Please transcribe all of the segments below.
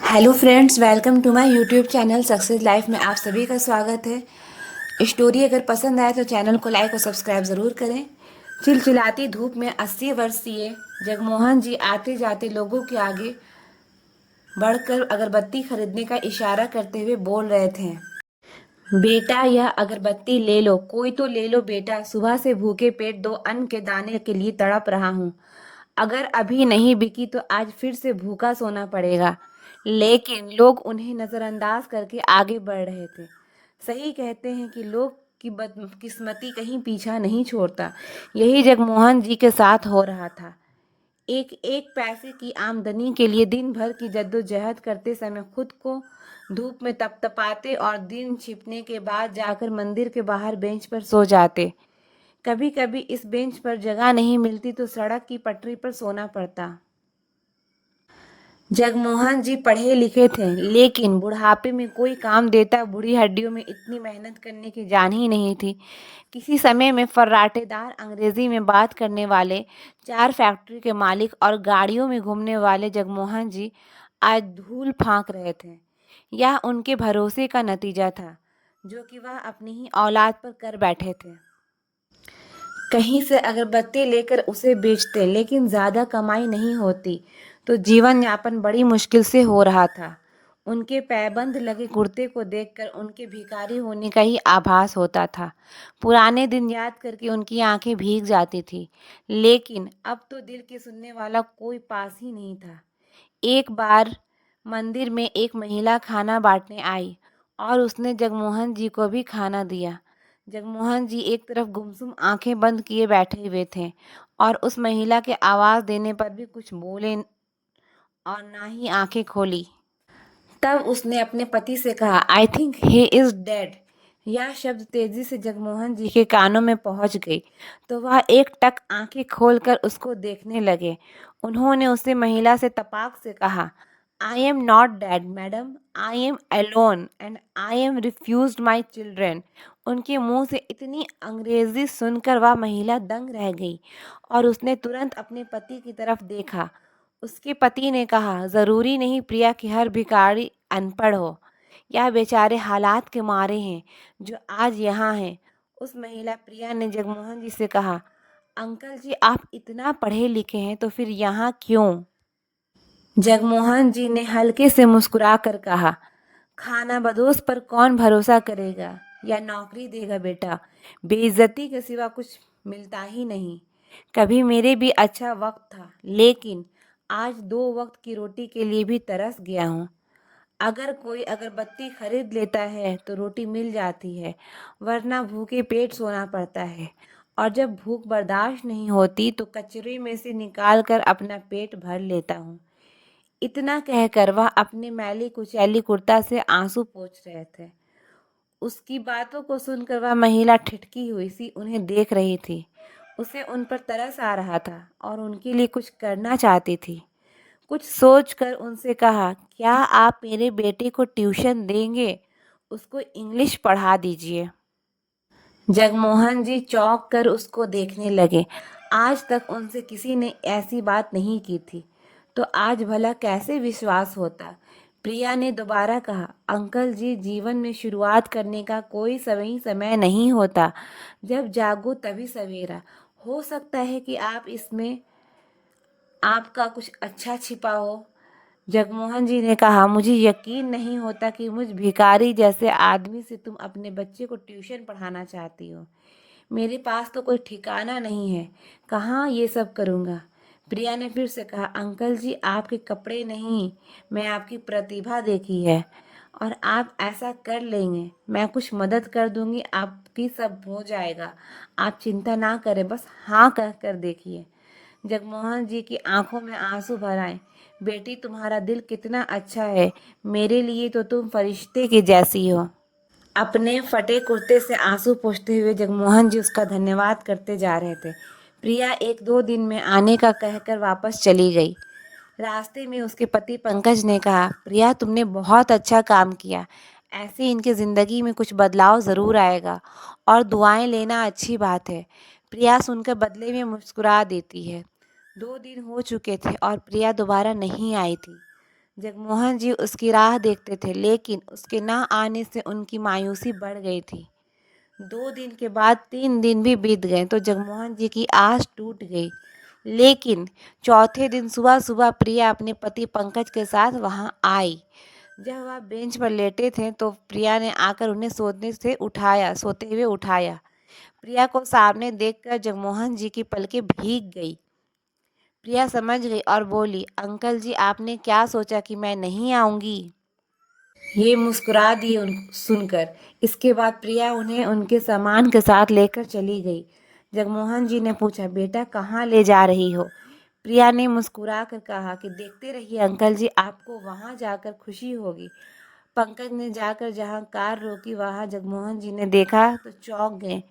Hello friends, welcome to my YouTube channel success life में आप सभी का स्वागत है। स्टोरी अगर पसंद आए तो चैनल को लाइक और सब्सक्राइब ज़रूर करें। चिलचिलाती धूप में 80 वर्षीय जगमोहन जी आते जाते लोगों के आगे बढ़कर अगरबत्ती खरीदने का इशारा करते हुए बोल रहे थे। बेटा, यह अगरबत्ती ले लो, कोई तो ले लो बेटा। सुबह से भूखे पेट 2 अन्न के दाने के लिए तड़प रहा हूँ। अगर अभी नहीं बिकी तो आज फिर से भूखा सोना पड़ेगा। लेकिन लोग उन्हें नज़रअंदाज करके आगे बढ़ रहे थे। सही कहते हैं कि लोग की बदकिस्मती कहीं पीछा नहीं छोड़ता। यही जगमोहन जी के साथ हो रहा था। एक एक पैसे की आमदनी के लिए दिन भर की जद्दोजहद करते समय खुद को धूप में तपतपाते और दिन छिपने के बाद जाकर मंदिर के बाहर बेंच पर सो जाते। कभी कभी इस बेंच पर जगह नहीं मिलती तो सड़क की पटरी पर सोना पड़ता। जगमोहन जी पढ़े लिखे थे, लेकिन बुढ़ापे में कोई काम देता बूढ़ी हड्डियों में इतनी मेहनत करने की जान ही नहीं थी। किसी समय में फर्राटेदार अंग्रेजी में बात करने वाले 4 फैक्ट्री के मालिक और गाड़ियों में घूमने वाले जगमोहन जी आज धूल फांक रहे थे। यह उनके भरोसे का नतीजा था, जो कि वह अपनी ही औलाद पर कर बैठे थे। कहीं से अगरबत्ती लेकर उसे बेचते, लेकिन ज़्यादा कमाई नहीं होती तो जीवन यापन बड़ी मुश्किल से हो रहा था। उनके पैबंद लगे कुर्ते को देखकर उनके भिखारी होने का ही आभास होता था। पुराने दिन याद करके उनकी आंखें भीग जाती थी, लेकिन अब तो दिल की सुनने वाला कोई पास ही नहीं था। एक बार मंदिर में एक महिला खाना बांटने आई और उसने जगमोहन जी को भी खाना दिया। जगमोहन जी एक तरफ गुमसुम आंखें बंद किए बैठे हुए थे और उस महिला के आवाज़ देने पर भी कुछ बोले और ना ही आंखें खोली। तब उसने अपने पति से कहा, I think he is dead. यह शब्द तेजी से जगमोहन जी के कानों में पहुंच गई तो वह एक टक आंखें खोलकर उसको देखने लगे। उन्होंने उसे महिला से तपाक से कहा, I am not dead madam, I am alone and I am refused my children. उनके मुंह से इतनी अंग्रेजी सुनकर वह महिला दंग रह गई और उसने तुरंत अपने पति की तरफ देखा। उसके पति ने कहा, ज़रूरी नहीं प्रिया कि हर भिखारी अनपढ़ हो। यह बेचारे हालात के मारे हैं जो आज यहाँ हैं। उस महिला प्रिया ने जगमोहन जी से कहा, अंकल जी आप इतना पढ़े लिखे हैं तो फिर यहाँ क्यों? जगमोहन जी ने हल्के से मुस्कुरा कर कहा, खाना बदोश पर कौन भरोसा करेगा या नौकरी देगा बेटा। बेइज्जती के सिवा कुछ मिलता ही नहीं। कभी मेरे भी अच्छा वक्त था, लेकिन आज 2 वक्त की रोटी के लिए भी तरस गया हूँ। अगर कोई अगरबत्ती खरीद लेता है तो रोटी मिल जाती है, वरना भूखे पेट सोना पड़ता है। और जब भूख बर्दाश्त नहीं होती तो कचरे में से निकाल कर अपना पेट भर लेता हूँ। इतना कहकर वह अपने मैली कुचैली कुर्ता से आंसू पोंछ रहे थे। उसकी बातों को सुनकर वह महिला ठिठकी हुई सी उन्हें देख रही थी। उसे उन पर तरस आ रहा था और उनके लिए कुछ करना चाहती थी। कुछ सोचकर उनसे कहा, क्या आप मेरे बेटे को ट्यूशन देंगे? उसको इंग्लिश पढ़ा दीजिए। जगमोहन जी चौंक कर उसको देखने लगे। आज तक उनसे किसी ने ऐसी बात नहीं की थी, तो आज भला कैसे विश्वास होता। प्रिया ने दोबारा कहा, अंकल जी जीवन में शुरुआत करने का कोई सही समय नहीं होता। जब जागो तभी सवेरा। हो सकता है कि आप इसमें आपका कुछ अच्छा छिपा हो। जगमोहन जी ने कहा, मुझे यकीन नहीं होता कि मुझ भिखारी जैसे आदमी से तुम अपने बच्चे को ट्यूशन पढ़ाना चाहती हो। मेरे पास तो कोई ठिकाना नहीं है, कहाँ ये सब करूँगा। प्रिया ने फिर से कहा, अंकल जी आपके कपड़े नहीं, मैं आपकी प्रतिभा देखी है और आप ऐसा कर लेंगे। मैं कुछ मदद कर दूंगी, आपकी सब हो जाएगा। आप चिंता ना करें, बस हाँ कह कर देखिए। जगमोहन जी की आंखों में आंसू भर आए। बेटी तुम्हारा दिल कितना अच्छा है, मेरे लिए तो तुम फरिश्ते की जैसी हो। अपने फटे कुर्ते से आंसू पोंछते हुए जगमोहन जी उसका धन्यवाद करते जा रहे थे। प्रिया 1-2 दिन में आने का कहकर वापस चली गई। रास्ते में उसके पति पंकज ने कहा, प्रिया तुमने बहुत अच्छा काम किया। ऐसे इनकी ज़िंदगी में कुछ बदलाव ज़रूर आएगा और दुआएं लेना अच्छी बात है। प्रिया सुनकर बदले में मुस्कुरा देती है। 2 दिन हो चुके थे और प्रिया दोबारा नहीं आई थी। जगमोहन जी उसकी राह देखते थे, लेकिन उसके ना आने से उनकी मायूसी बढ़ गई थी। 2 दिन के बाद 3 दिन भी बीत गए तो जगमोहन जी की आस टूट गई। लेकिन चौथे दिन सुबह सुबह प्रिया अपने पति पंकज के साथ वहां आई। जब वह बेंच पर लेटे थे तो प्रिया ने आकर उन्हें सोते हुए उठाया। प्रिया को सामने देखकर जगमोहन जी की पलकें भीग गई। प्रिया समझ गई और बोली, अंकल जी आपने क्या सोचा कि मैं नहीं आऊंगी? ये मुस्कुरा दिए सुनकर। इसके बाद प्रिया उन्हें उनके सामान के साथ लेकर चली गई। जगमोहन जी ने पूछा, बेटा कहाँ ले जा रही हो? प्रिया ने मुस्कुरा कर कहा कि देखते रहिए अंकल जी, आपको वहाँ जाकर खुशी होगी। पंकज ने जाकर जहाँ कार रोकी वहाँ जगमोहन जी ने देखा तो चौंक गए,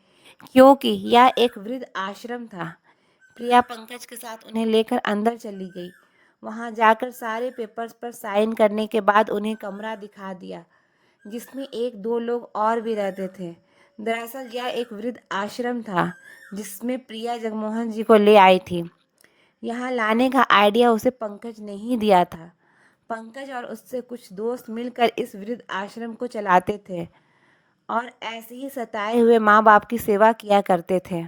क्योंकि यह एक वृद्ध आश्रम था। प्रिया पंकज के साथ उन्हें लेकर अंदर चली गई। वहां जाकर सारे पेपर्स पर साइन करने के बाद उन्हें कमरा दिखा दिया, जिसमें एक दो लोग और भी रहते थे। दरअसल यह एक वृद्ध आश्रम था जिसमें प्रिया जगमोहन जी को ले आई थी। यहाँ लाने का आइडिया उसे पंकज ने ही दिया था। पंकज और उससे कुछ दोस्त मिलकर इस वृद्ध आश्रम को चलाते थे और ऐसे ही सताए हुए माँ बाप की सेवा किया करते थे।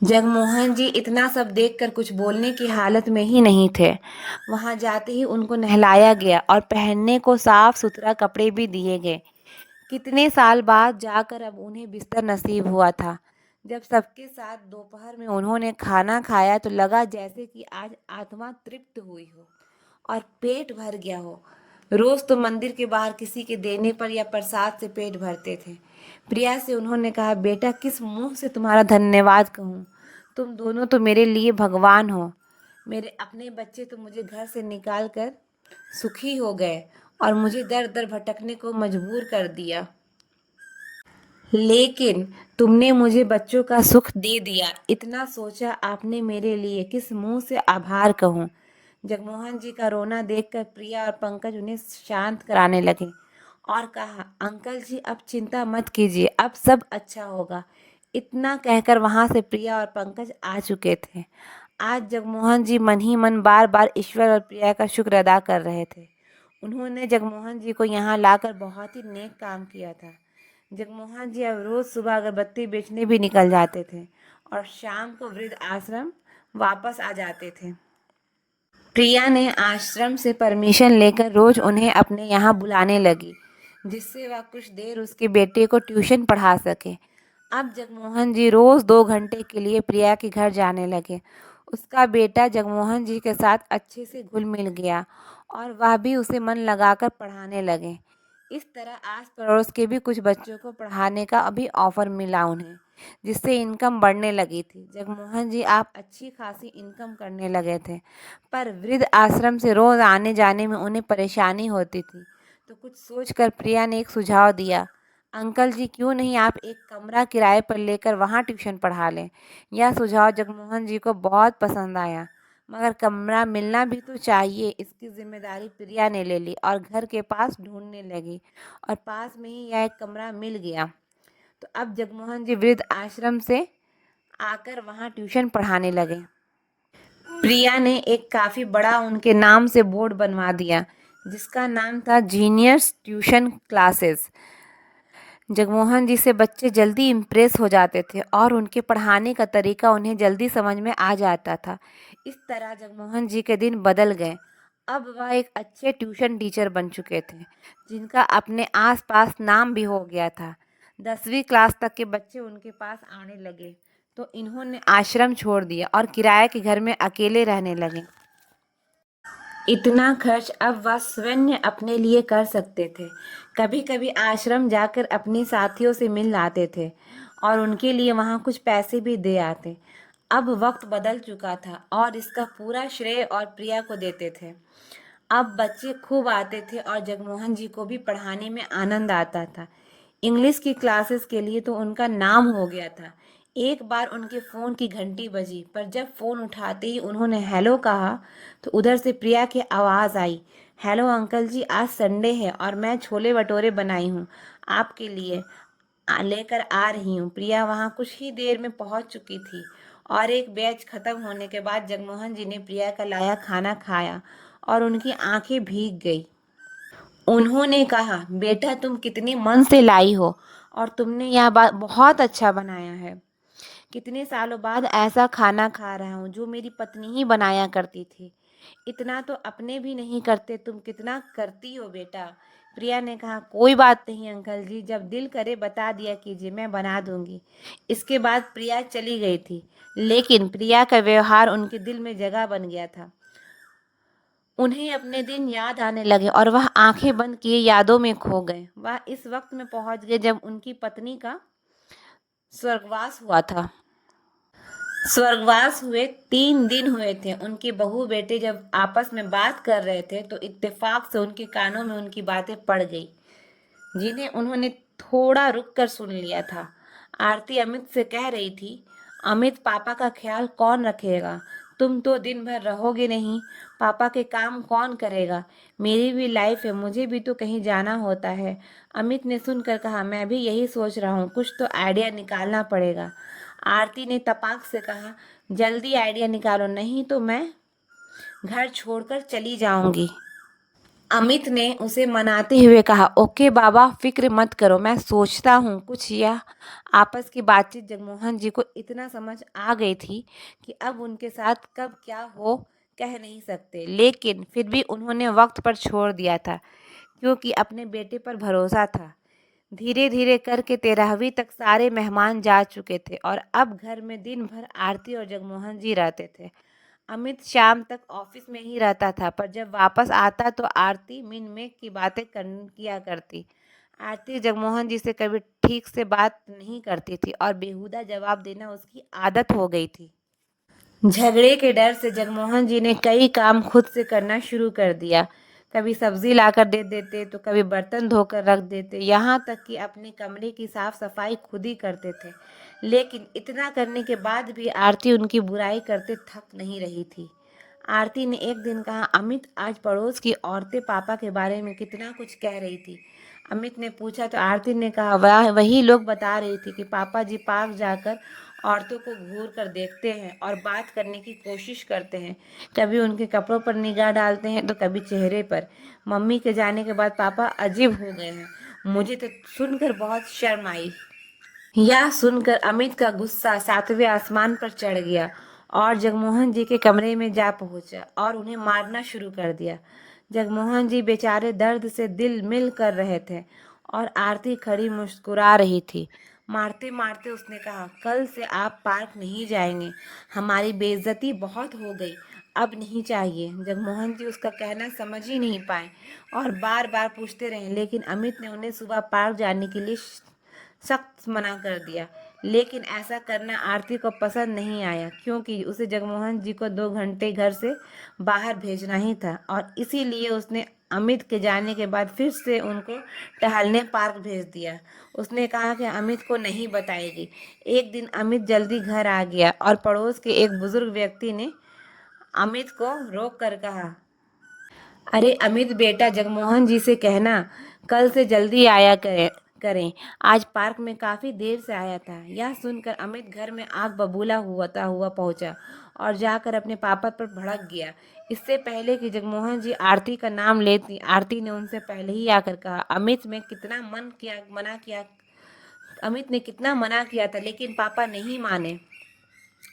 जगमोहन जी इतना सब देखकर कुछ बोलने की हालत में ही नहीं थे। वहां जाते ही उनको नहलाया गया और पहनने को साफ सुथरा कपड़े भी दिए गए। कितने साल बाद जाकर अब उन्हें बिस्तर नसीब हुआ था। जब सबके साथ दोपहर में उन्होंने खाना खाया तो लगा जैसे कि आज आत्मा तृप्त हुई हो और पेट भर गया हो। रोज तो मंदिर के बाहर किसी के देने पर या प्रसाद से पेट भरते थे। प्रिया से उन्होंने कहा, बेटा किस मुंह से तुम्हारा धन्यवाद कहूँ? तुम दोनों तो मेरे लिए भगवान हो। मेरे अपने बच्चे तो मुझे घर से निकाल कर सुखी हो गए और मुझे दर दर भटकने को मजबूर कर दिया। लेकिन तुमने मुझे बच्चों का सुख दे दिया। इतना सोचा आपने मेरे लिए, किस मुंह से आभार कहूँ? जगमोहन जी का रोना देखकर प्रिया और पंकज उन्हें शांत कराने लगे और कहा, अंकल जी अब चिंता मत कीजिए, अब सब अच्छा होगा। इतना कहकर वहां से प्रिया और पंकज आ चुके थे। आज जगमोहन जी मन ही मन बार बार ईश्वर और प्रिया का शुक्र अदा कर रहे थे। उन्होंने जगमोहन जी को यहाँ लाकर बहुत ही नेक काम किया था। जगमोहन जी अब रोज सुबह अगरबत्ती बेचने भी निकल जाते थे और शाम को वृद्ध आश्रम वापस आ जाते थे। प्रिया ने आश्रम से परमिशन लेकर रोज उन्हें अपने यहाँ बुलाने लगी, जिससे वह कुछ देर उसके बेटे को ट्यूशन पढ़ा सके। अब जगमोहन जी रोज 2 घंटे के लिए प्रिया के घर जाने लगे। उसका बेटा जगमोहन जी के साथ अच्छे से घुल मिल गया और वह भी उसे मन लगाकर पढ़ाने लगे। इस तरह आस पड़ोस के भी कुछ बच्चों को पढ़ाने का अभी ऑफर मिला उन्हें, जिससे इनकम बढ़ने लगी थी। जगमोहन जी आप अच्छी खासी इनकम करने लगे थे, पर वृद्ध आश्रम से रोज आने जाने में उन्हें परेशानी होती थी। तो कुछ सोचकर प्रिया ने एक सुझाव दिया, अंकल जी क्यों नहीं आप एक कमरा किराए पर लेकर वहाँ ट्यूशन पढ़ा लें? यह सुझाव जगमोहन जी को बहुत पसंद आया, मगर कमरा मिलना भी तो चाहिए। इसकी जिम्मेदारी प्रिया ने ले ली और घर के पास ढूंढने लगी और पास में ही यह एक कमरा मिल गया। तो अब जगमोहन जी वृद्ध आश्रम से आकर वहाँ ट्यूशन पढ़ाने लगे। प्रिया ने एक काफ़ी बड़ा उनके नाम से बोर्ड बनवा दिया, जिसका नाम था जीनियर्स ट्यूशन क्लासेस। जगमोहन जी से बच्चे जल्दी इम्प्रेस हो जाते थे और उनके पढ़ाने का तरीका उन्हें जल्दी समझ में आ जाता था। इस तरह जगमोहन जी के दिन बदल गए। अब वह एक अच्छे ट्यूशन टीचर बन चुके थे, जिनका अपने आसपास नाम भी हो गया था। 10वीं क्लास तक के बच्चे उनके पास आने लगे तो इन्होंने आश्रम छोड़ दिया और किराए के घर में अकेले रहने लगे। इतना खर्च अब वह स्वयं अपने लिए कर सकते थे। कभी कभी आश्रम जाकर अपने साथियों से मिल आते थे और उनके लिए वहाँ कुछ पैसे भी दे आते। अब वक्त बदल चुका था और इसका पूरा श्रेय और प्रिया को देते थे। अब बच्चे खूब आते थे और जगमोहन जी को भी पढ़ाने में आनंद आता था। इंग्लिश की क्लासेस के लिए तो उनका नाम हो गया था। एक बार उनके फ़ोन की घंटी बजी, पर जब फ़ोन उठाते ही उन्होंने हेलो कहा तो उधर से प्रिया की आवाज़ आई, हेलो अंकल जी, आज संडे है और मैं छोले भटूरे बनाई हूँ आपके लिए, लेकर आ रही हूँ। प्रिया वहाँ कुछ ही देर में पहुँच चुकी थी और एक बैच ख़त्म होने के बाद जगमोहन जी ने प्रिया का लाया खाना खाया और उनकी आंखें भीग गई। उन्होंने कहा, बेटा तुम कितनी मन से लाई हो और तुमने यह बात बहुत अच्छा बनाया है। कितने सालों बाद ऐसा खाना खा रहा हूँ जो मेरी पत्नी ही बनाया करती थी। इतना तो अपने भी नहीं करते, तुम कितना करती हो बेटा। प्रिया ने कहा, कोई बात नहीं अंकल जी, जब दिल करे बता दिया कीजिए, मैं बना दूंगी। इसके बाद प्रिया चली गई थी, लेकिन प्रिया का व्यवहार उनके दिल में जगह बन गया था। उन्हें अपने दिन याद आने लगे और वह आंखें बंद किए यादों में खो गए। वह इस वक्त में पहुंच गए जब उनकी पत्नी का स्वर्गवास हुआ था। स्वर्गवास हुए 3 दिन हुए थे। उनके बहू बेटे जब आपस में बात कर रहे थे तो इत्तेफाक से उनके कानों में उनकी बातें पड़ गई, जिन्हें उन्होंने थोड़ा रुक कर सुन लिया था। आरती अमित से कह रही थी, अमित पापा का ख्याल कौन रखेगा? तुम तो दिन भर रहोगे नहीं, पापा के काम कौन करेगा? मेरी भी लाइफ है, मुझे भी तो कहीं जाना होता है। अमित ने सुनकर कहा, मैं भी यही सोच रहा हूँ, कुछ तो आइडिया निकालना पड़ेगा। आरती ने तपाक से कहा, जल्दी आइडिया निकालो, नहीं तो मैं घर छोड़कर चली जाऊंगी। अमित ने उसे मनाते हुए कहा, ओके बाबा, फिक्र मत करो, मैं सोचता हूँ कुछ। यह आपस की बातचीत जगमोहन जी को इतना समझ आ गई थी कि अब उनके साथ कब क्या हो कह नहीं सकते, लेकिन फिर भी उन्होंने वक्त पर छोड़ दिया था, क्योंकि अपने बेटे पर भरोसा था। धीरे धीरे करके 13वीं तक सारे मेहमान जा चुके थे और अब घर में दिन भर आरती और जगमोहन जी रहते थे। अमित शाम तक ऑफिस में ही रहता था, पर जब वापस आता तो आरती मिन में की बातें किया करती। आरती जगमोहन जी से कभी ठीक से बात नहीं करती थी और बेहुदा जवाब देना उसकी आदत हो गई थी। झगड़े के डर से जगमोहन जी ने कई काम खुद से करना शुरू कर दिया। कभी सब्जी लाकर दे देते तो कभी बर्तन धोकर रख देते, यहाँ तक कि अपने कमरे की साफ सफाई खुद ही करते थे। लेकिन इतना करने के बाद भी आरती उनकी बुराई करते थक नहीं रही थी। आरती ने एक दिन कहा, अमित आज पड़ोस की औरतें पापा के बारे में कितना कुछ कह रही थी। अमित ने पूछा तो आरती ने कहा, वह वही लोग बता रही थी कि पापा जी पार्क जाकर औरतों को घूर कर देखते हैं और बात करने की कोशिश करते हैं। कभी उनके कपड़ों पर निगाह डालते हैं तो कभी चेहरे पर। मम्मी के जाने के बाद पापा अजीब हो गए हैं। मुझे तो सुनकर बहुत शर्म आई। यह सुनकर अमित का गुस्सा 7वें आसमान पर चढ़ गया और जगमोहन जी के कमरे में जा पहुंचा और उन्हें मारना शुरू कर दिया। जगमोहन जी बेचारे दर्द से दिल मिल कर रहे थे और आरती खड़ी मुस्कुरा रही थी। मारते मारते उसने कहा, कल से आप पार्क नहीं जाएंगे, हमारी बेइज्जती बहुत हो गई, अब नहीं चाहिए। जगमोहन जी उसका कहना समझ ही नहीं पाए और बार बार पूछते रहे, लेकिन अमित ने उन्हें सुबह पार्क जाने के लिए सख्त मना कर दिया। लेकिन ऐसा करना आरती को पसंद नहीं आया, क्योंकि उसे जगमोहन जी को 2 घंटे घर से बाहर भेजना ही था और इसीलिए उसने अमित के जाने के बाद फिर से उनको टहलने पार्क भेज दिया। उसने कहा कि अमित को नहीं बताएगी। एक दिन अमित जल्दी घर आ गया और पड़ोस के एक बुजुर्ग व्यक्ति ने अमित को रोक कर कहा, अरे अमित बेटा, जगमोहन जी से कहना कल से जल्दी आया करें। आज पार्क में काफी देर से आया था। यह सुनकर अमित घर में आग बबूला हुआ पहुंचा और जाकर अपने पापा पर भड़क गया। इससे पहले कि जगमोहन जी आरती का नाम लेती, आरती ने उनसे पहले ही आकर कहा, अमित ने कितना मना किया था, लेकिन पापा नहीं माने।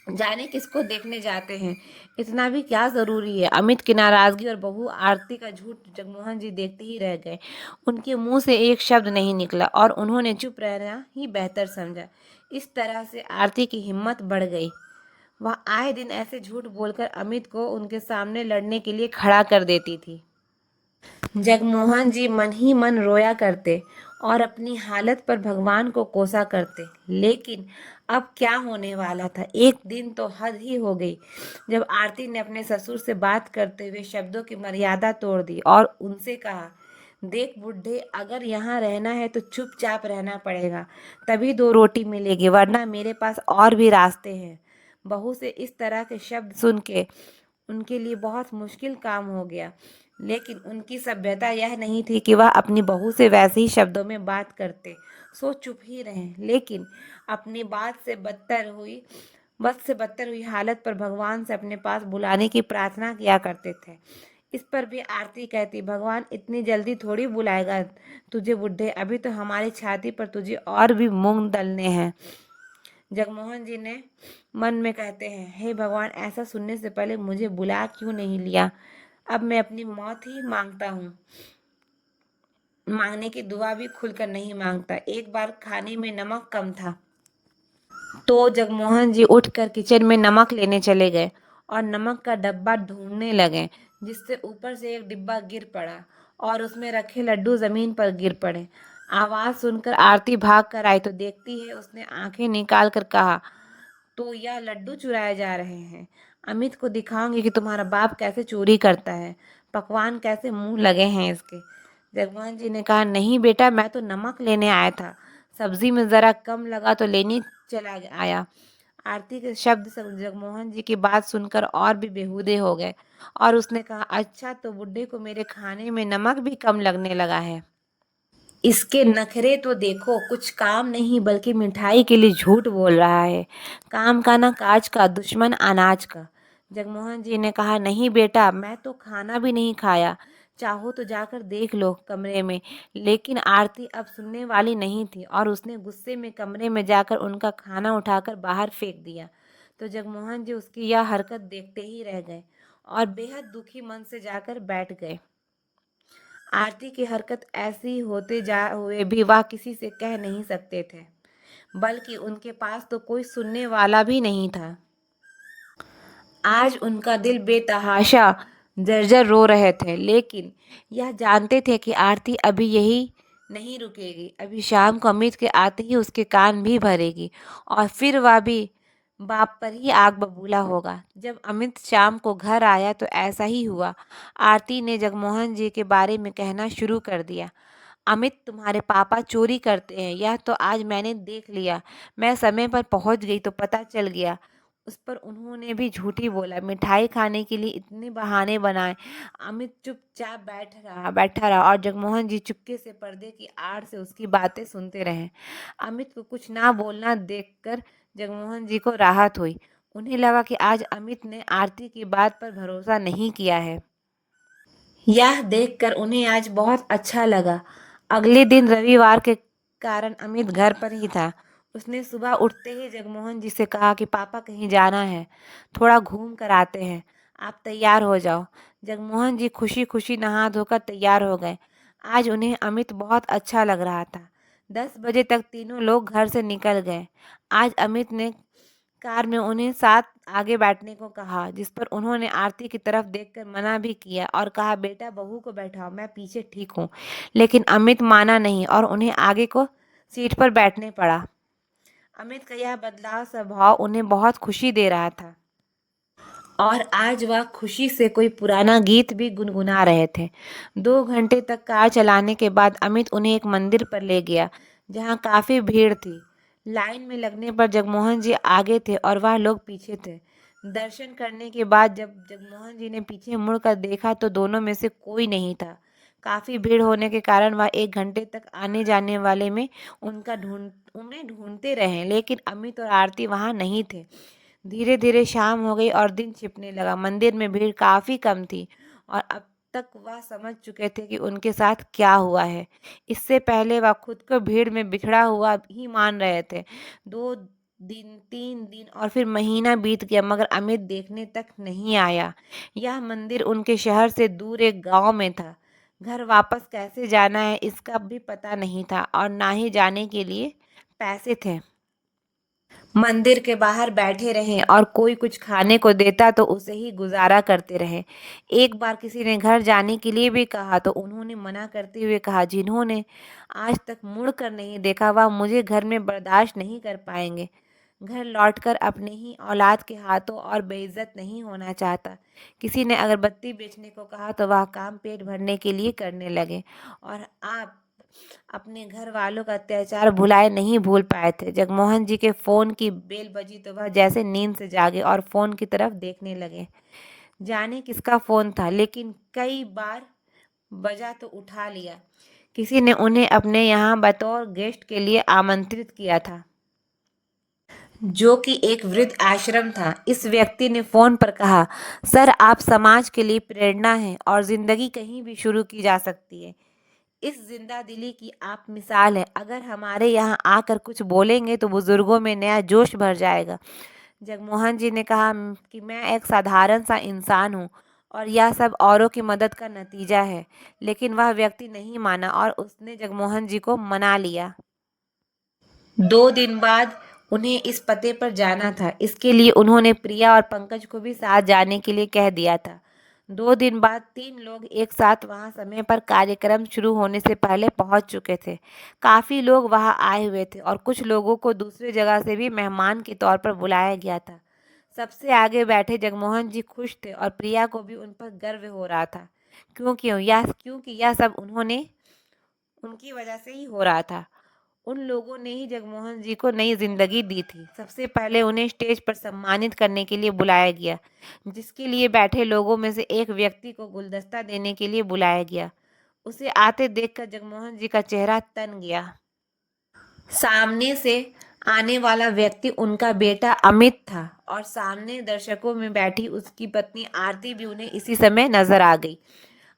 जाने किसको देखने जाते हैं, इतना भी क्या जरूरी है। अमित की नाराजगी और बहू आरती का झूठ जगमोहन जी देखते ही रह गए। उनके मुंह से एक शब्द नहीं निकला और उन्होंने चुप रहना ही बेहतर समझा। इस तरह से आरती की हिम्मत बढ़ गई। वह आए दिन ऐसे झूठ बोलकर अमित को उनके सामने लड़ने के लिए खड़ा कर देती थी। जगमोहन जी मन ही मन रोया करते और अपनी हालत पर भगवान को कोसा करते। लेकिन अब क्या होने वाला था? एक दिन तो हद ही हो गई जब आरती ने अपने ससुर से बात करते हुए शब्दों की मर्यादा तोड़ दी और उनसे कहा, देख बुढ़े, अगर यहाँ रहना है तो चुपचाप रहना पड़ेगा, तभी 2 रोटी मिलेगी, वरना मेरे पास और भी रास्ते हैं। बहू से इस तरह के शब्द सुन के उनके लिए बहुत मुश्किल काम हो गया, लेकिन उनकी सभ्यता यह नहीं थी कि वह अपनी बहू से वैसे ही शब्दों में बात करते। सो चुप ही रहे, लेकिन अपनी बद से बदतर हुई हालत पर भगवान से अपने पास बुलाने की प्रार्थना किया करते थे। इस पर भी आरती कहती, भगवान इतनी जल्दी थोड़ी बुलाएगा तुझे बुढ़े, अभी तो हमारी छाती पर तुझे और भी मूंग दलने हैं। जगमोहन जी ने मन में कहते हैं, हे भगवान, ऐसा सुनने से पहले मुझे बुला क्यों नहीं लिया। अब मैं अपनी मौत ही मांगता हूँ। मांगने की दुआ भी खुलकर नहीं मांगता। एक बार खाने में नमक कम था तो जगमोहन जी उठकर किचन में नमक लेने चले गए और नमक का डब्बा ढूंढने लगे, जिससे ऊपर से एक डिब्बा गिर पड़ा और उसमें रखे लड्डू जमीन पर गिर पड़े। आवाज सुनकर आरती भाग कर आई तो देखती है, उसने आंखें निकाल कर कहा, तो यह लड्डू चुराए जा रहे हैं। अमित को दिखाऊंगी कि तुम्हारा बाप कैसे चोरी करता है, पकवान कैसे मुंह लगे हैं इसके। जगमोहन जी ने कहा, नहीं बेटा, मैं तो नमक लेने आया था, सब्जी में जरा कम लगा तो लेने आया। आरती के शब्द से जगमोहन जी की बात सुनकर और भी बेहूदे हो गए और उसने कहा, अच्छा, तो बुड्ढे को मेरे खाने में नमक भी कम लगने लगा है। इसके नखरे तो देखो, कुछ काम नहीं बल्कि मिठाई के लिए झूठ बोल रहा है। काम का ना काज का, दुश्मन अनाज का। जगमोहन जी ने कहा, नहीं बेटा, मैं तो खाना भी नहीं खाया, चाहो तो जाकर देख लो कमरे में। लेकिन आरती अब सुनने वाली नहीं थी और उसने गुस्से में कमरे में जाकर उनका खाना उठाकर बाहर फेंक दिया। तो जगमोहन जी उसकी यह हरकत देखते ही रह गए और बेहद दुखी मन से जाकर बैठ गए। आरती की हरकत ऐसी होते जा हुए भी वह किसी से कह नहीं सकते थे, बल्कि उनके पास तो कोई सुनने वाला भी नहीं था। आज उनका दिल बेतहाशा जर्जर रो रहे थे, लेकिन यह जानते थे कि आरती अभी यही नहीं रुकेगी। अभी शाम को अमित के आते ही उसके कान भी भरेगी और फिर वह भी बाप पर ही आग बबूला होगा। जब अमित शाम को घर आया तो ऐसा ही हुआ। आरती ने जगमोहन जी के बारे में कहना शुरू कर दिया, अमित, तुम्हारे पापा चोरी करते हैं, यह तो आज मैंने देख लिया। मैं समय पर पहुंच गई तो पता चल गया। उस पर उन्होंने भी झूठी बोला, मिठाई खाने के लिए इतने बहाने बनाए। अमित चुपचाप बैठा रहा और जगमोहन जी चुपके से पर्दे की आड़ से उसकी बातें सुनते रहे। अमित को कुछ ना बोलना देखकर जगमोहन जी को राहत हुई। उन्हें लगा कि आज अमित ने आरती की बात पर भरोसा नहीं किया है। यह देखकर उन्हें आज बहुत अच्छा लगा। अगले दिन रविवार के कारण अमित घर पर ही था। उसने सुबह उठते ही जगमोहन जी से कहा कि पापा, कहीं जाना है, थोड़ा घूम कर आते हैं, आप तैयार हो जाओ। जगमोहन जी खुशी खुशी नहा धोकर तैयार हो गए। आज उन्हें अमित बहुत अच्छा लग रहा था। 10 बजे तक तीनों लोग घर से निकल गए। आज अमित ने कार में उन्हें साथ आगे बैठने को कहा, जिस पर उन्होंने आरती की तरफ देखकर मना भी किया और कहा, बेटा, बहू को बैठाओ, मैं पीछे ठीक हूँ। लेकिन अमित माना नहीं और उन्हें आगे को सीट पर बैठने पड़ा। अमित का यह बदलाव स्वभाव उन्हें बहुत खुशी दे रहा था और आज वह खुशी से कोई पुराना गीत भी गुनगुना रहे थे। 2 घंटे तक कार चलाने के बाद अमित उन्हें एक मंदिर पर ले गया, जहाँ काफी भीड़ थी। लाइन में लगने पर जगमोहन जी आगे थे और वह लोग पीछे थे। दर्शन करने के बाद जब जगमोहन जी ने पीछे मुड़कर देखा तो दोनों में से कोई नहीं था। काफी भीड़ होने के कारण वह 1 घंटे तक आने जाने वाले में उन्हें ढूंढते रहे, लेकिन अमित और आरती वहां नहीं थे। धीरे धीरे शाम हो गई और दिन छिपने लगा। मंदिर में भीड़ काफी कम थी और अब तक वह समझ चुके थे कि उनके साथ क्या हुआ है। इससे पहले वह खुद को भीड़ में बिछड़ा हुआ ही मान रहे थे। 2 दिन, 3 दिन और फिर महीना बीत गया, मगर अमित देखने तक नहीं आया। यह मंदिर उनके शहर से दूर एक गांव में था। घर वापस कैसे जाना है इसका भी पता नहीं था और ना ही जाने के लिए पैसे थे। मंदिर के बाहर बैठे रहे और कोई कुछ खाने को देता तो उसे ही गुजारा करते रहे। एक बार किसी ने घर जाने के लिए भी कहा तो उन्होंने मना करते हुए कहा, जिन्होंने आज तक मुड़ कर नहीं देखा वह मुझे घर में बर्दाश्त नहीं कर पाएंगे। घर लौटकर अपने ही औलाद के हाथों और बेइज्जत नहीं होना चाहता। किसी ने अगरबत्ती बेचने को कहा तो वह काम पेट भरने के लिए करने लगे और आप अपने घर वालों का अत्याचार भुलाए नहीं भूल पाए थे। जगमोहन जी के फोन की बेल बजी तो वह जैसे नींद से जागे और फोन की तरफ देखने लगे। जाने किसका फोन था, लेकिन कई बार बजा तो उठा लिया। किसी ने उन्हें अपने यहाँ बतौर गेस्ट के लिए आमंत्रित किया था। जो कि एक वृद्ध आश्रम था। इस व्यक्ति ने फोन पर कहा, सर आप समाज के लिए प्रेरणा हैं और जिंदगी कहीं भी शुरू की जा सकती है। इस जिंदा दिली की आप मिसाल है। अगर हमारे यहाँ आकर कुछ बोलेंगे तो बुजुर्गों में नया जोश भर जाएगा। जगमोहन जी ने कहा कि मैं एक साधारण सा इंसान हूँ और यह सब औरों की मदद का नतीजा है। लेकिन वह व्यक्ति नहीं माना और उसने जगमोहन जी को मना लिया। 2 दिन बाद उन्हें इस पते पर जाना था। इसके लिए उन्होंने प्रिया और पंकज को भी साथ जाने के लिए कह दिया था। 2 दिन बाद 3 लोग एक साथ वहां समय पर कार्यक्रम शुरू होने से पहले पहुंच चुके थे। काफी लोग वहां आए हुए थे और कुछ लोगों को दूसरी जगह से भी मेहमान के तौर पर बुलाया गया था। सबसे आगे बैठे जगमोहन जी खुश थे और प्रिया को भी उन पर गर्व हो रहा था, क्योंकि यह सब उन्होंने उनकी वजह से ही हो रहा था। उन लोगों ने ही जगमोहन जी को नई जिंदगी दी थी। सबसे पहले उन्हें स्टेज पर सम्मानित करने के लिए बुलाया गया, जिसके लिए बैठे लोगों में से एक व्यक्ति को गुलदस्ता देने के लिए बुलाया गया। उसे आते देखकर जगमोहन जी का चेहरा तन गया। सामने से आने वाला व्यक्ति उनका बेटा अमित था और सामने दर्शकों में बैठी उसकी पत्नी आरती भी उन्हें इसी समय नजर आ गई।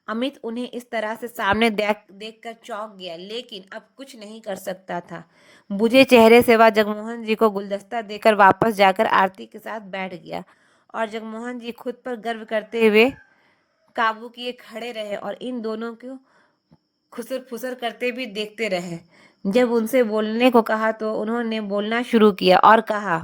अमित उन्हें इस तरह से सामने देखकर चौंक गया, लेकिन अब कुछ नहीं कर सकता था। बुझे चेहरे से वह जगमोहन जी को गुलदस्ता देकर वापस जाकर आरती के साथ बैठ गया और जगमोहन जी खुद पर गर्व करते हुए काबू किए खड़े रहे और इन दोनों को खुसर फुसर करते भी देखते रहे। जब उनसे बोलने को कहा तो उन्होंने बोलना शुरू किया और कहा,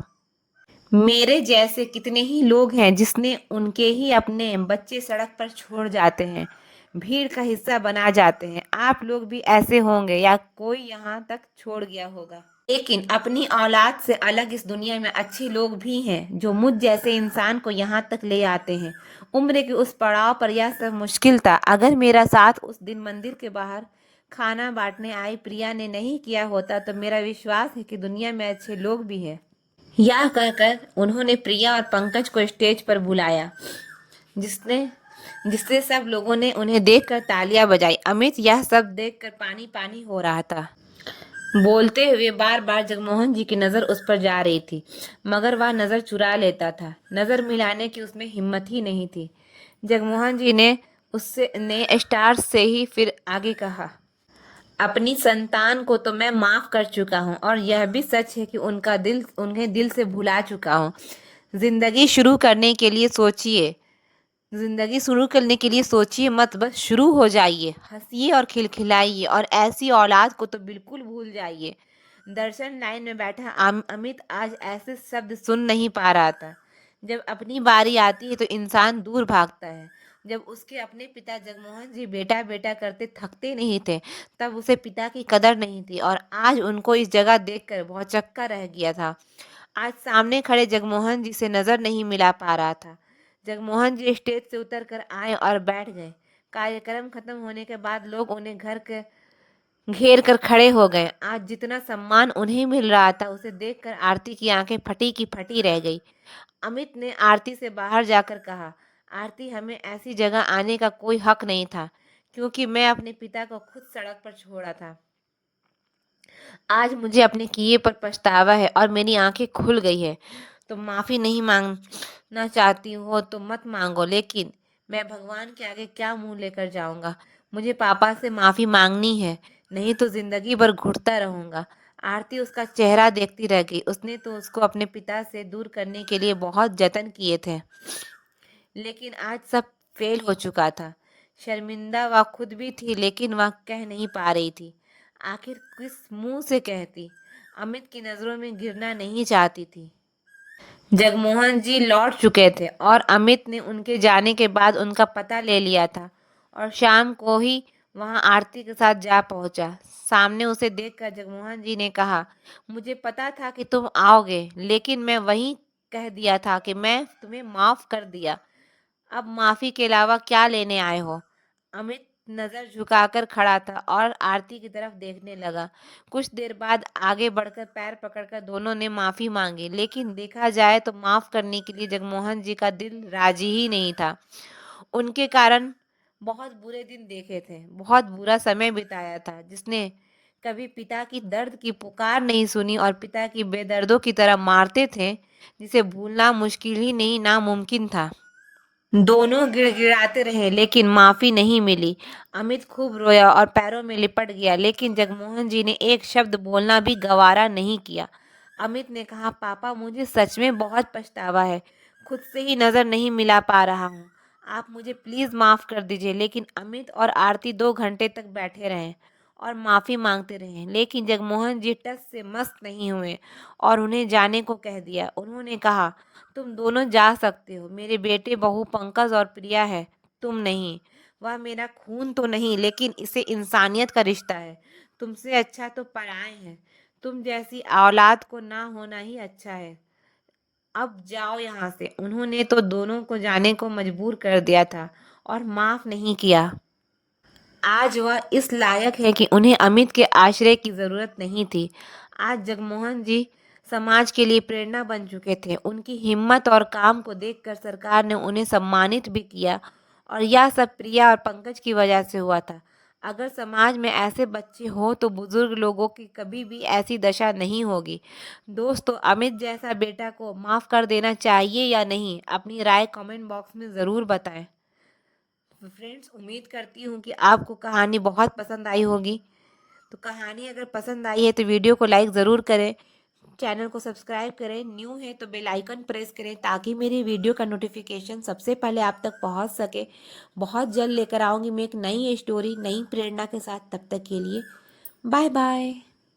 मेरे जैसे कितने ही लोग हैं जिसने उनके ही अपने बच्चे सड़क पर छोड़ जाते हैं, भीड़ का हिस्सा बना जाते हैं। आप लोग भी ऐसे होंगे या कोई यहाँ तक छोड़ गया होगा। लेकिन अपनी औलाद से अलग इस दुनिया में अच्छे लोग भी हैं जो मुझ जैसे इंसान को यहाँ तक ले आते हैं। उम्र के उस पड़ाव पर यह सब मुश्किल था। अगर मेरा साथ उस दिन मंदिर के बाहर खाना बांटने आई प्रिया ने नहीं किया होता तो मेरा विश्वास है कि दुनिया में अच्छे लोग भी हैं। यह कहकर उन्होंने प्रिया और पंकज को स्टेज पर बुलाया, जिसने जिससे सब लोगों ने उन्हें देखकर तालियां बजाई। अमित यह सब देखकर पानी पानी हो रहा था। बोलते हुए बार बार जगमोहन जी की नजर उस पर जा रही थी, मगर वह नजर चुरा लेता था। नजर मिलाने की उसमें हिम्मत ही नहीं थी। जगमोहन जी ने उससे ने स्टार से ही फिर आगे कहा, अपनी संतान को तो मैं माफ कर चुका हूँ और यह भी सच है कि उन्हें दिल से भुला चुका हूँ। जिंदगी शुरू करने के लिए सोचिए जिंदगी शुरू करने के लिए सोचिए मत, बस शुरू हो जाइए, हंसिए और खिलखिलाइए और ऐसी औलाद को तो बिल्कुल भूल जाइए। दर्शन लाइन में बैठा अमित आज ऐसे शब्द सुन नहीं पा रहा था। जब अपनी बारी आती है तो इंसान दूर भागता है। जब उसके अपने पिता जगमोहन जी बेटा बेटा करते थकते नहीं थे, तब उसे पिता की कदर नहीं थी और आज उनको इस जगह देखकर बहुत चक्का रह गया था। आज सामने खड़े जगमोहन जी से नजर नहीं मिला पा रहा था। जगमोहन जी स्टेज से उतर कर आए और बैठ गए। कार्यक्रम खत्म होने के बाद लोग उन्हें घर के घेर कर खड़े हो गए। आज जितना सम्मान उन्हें मिल रहा था उसे देखकर आरती की आंखें फटी की फटी रह गई। अमित ने आरती से बाहर जाकर कहा, आरती हमें ऐसी जगह आने का कोई हक नहीं था, क्योंकि मैं अपने पिता को खुद सड़क पर छोड़ा था। आज मुझे अपने किए पर पछतावा है और मेरी आंखें खुल गई है। तुम माफी नहीं मांगना चाहती हो तो मत मांगो, लेकिन मैं भगवान के आगे क्या मुंह लेकर जाऊंगा। मुझे पापा से माफी मांगनी है, नहीं तो जिंदगी भर घुटता रहूंगा। आरती उसका चेहरा देखती रह गई। उसने तो उसको अपने पिता से दूर करने के लिए बहुत जतन किए थे, लेकिन आज सब फेल हो चुका था। शर्मिंदा वह खुद भी थी, लेकिन वह कह नहीं पा रही थी। आखिर किस मुंह से कहती। अमित की नजरों में गिरना नहीं चाहती थी। जगमोहन जी लौट चुके थे और अमित ने उनके जाने के बाद उनका पता ले लिया था और शाम को ही वहां आरती के साथ जा पहुंचा। सामने उसे देखकर जगमोहन जी ने कहा, मुझे पता था कि तुम आओगे, लेकिन मैं वही कह दिया था कि मैं तुम्हें माफ कर दिया। अब माफी के अलावा क्या लेने आए हो? अमित नजर झुकाकर खड़ा था और आरती की तरफ देखने लगा। कुछ देर बाद आगे बढ़कर पैर पकड़कर दोनों ने माफी मांगी, लेकिन देखा जाए तो माफ करने के लिए जगमोहन जी का दिल राजी ही नहीं था। उनके कारण बहुत बुरे दिन देखे थे, बहुत बुरा समय बिताया था, जिसने कभी पिता की दर्द की पुकार नहीं सुनी और पिता की बेदर्दों की तरह मारते थे जिसे भूलना मुश्किल ही नहीं नामुमकिन था। दोनों गिड़गिड़ाते रहे लेकिन माफी नहीं मिली। अमित खूब रोया और पैरों में लिपट गया, लेकिन जगमोहन जी ने एक शब्द बोलना भी गवारा नहीं किया। अमित ने कहा, पापा मुझे सच में बहुत पछतावा है, खुद से ही नजर नहीं मिला पा रहा हूँ, आप मुझे प्लीज माफ कर दीजिए। लेकिन अमित और आरती 2 घंटे तक बैठे रहे और माफी मांगते रहे, लेकिन जगमोहन जी टस से मस्त नहीं हुए और उन्हें जाने को कह दिया। उन्होंने कहा, तुम दोनों जा सकते हो, मेरे बेटे बहू पंकज और प्रिया है, तुम नहीं। वह मेरा खून तो नहीं, लेकिन इसे इंसानियत का रिश्ता है। तुमसे अच्छा तो पराए हैं, तुम जैसी औलाद को ना होना ही अच्छा है। अब जाओ यहाँ से। उन्होंने तो दोनों को जाने को मजबूर कर दिया था और माफ नहीं किया। आज वह इस लायक है कि उन्हें अमित के आश्रय की जरूरत नहीं थी। आज जगमोहन जी समाज के लिए प्रेरणा बन चुके थे। उनकी हिम्मत और काम को देखकर सरकार ने उन्हें सम्मानित भी किया और यह सब प्रिया और पंकज की वजह से हुआ था। अगर समाज में ऐसे बच्चे हो तो बुजुर्ग लोगों की कभी भी ऐसी दशा नहीं होगी। दोस्तों, अमित जैसा बेटा को माफ कर देना चाहिए या नहीं, अपनी राय कमेंट बॉक्स में ज़रूर बताएं। तो फ्रेंड्स, उम्मीद करती हूँ कि आपको कहानी बहुत पसंद आई होगी। तो कहानी अगर पसंद आई है तो वीडियो को लाइक ज़रूर करें, चैनल को सब्सक्राइब करें, न्यू है तो बेल आइकन प्रेस करें ताकि मेरी वीडियो का नोटिफिकेशन सबसे पहले आप तक पहुँच सके। बहुत जल्द लेकर आऊँगी मैं एक नई स्टोरी नई प्रेरणा के साथ। तब तक के लिए बाय बाय।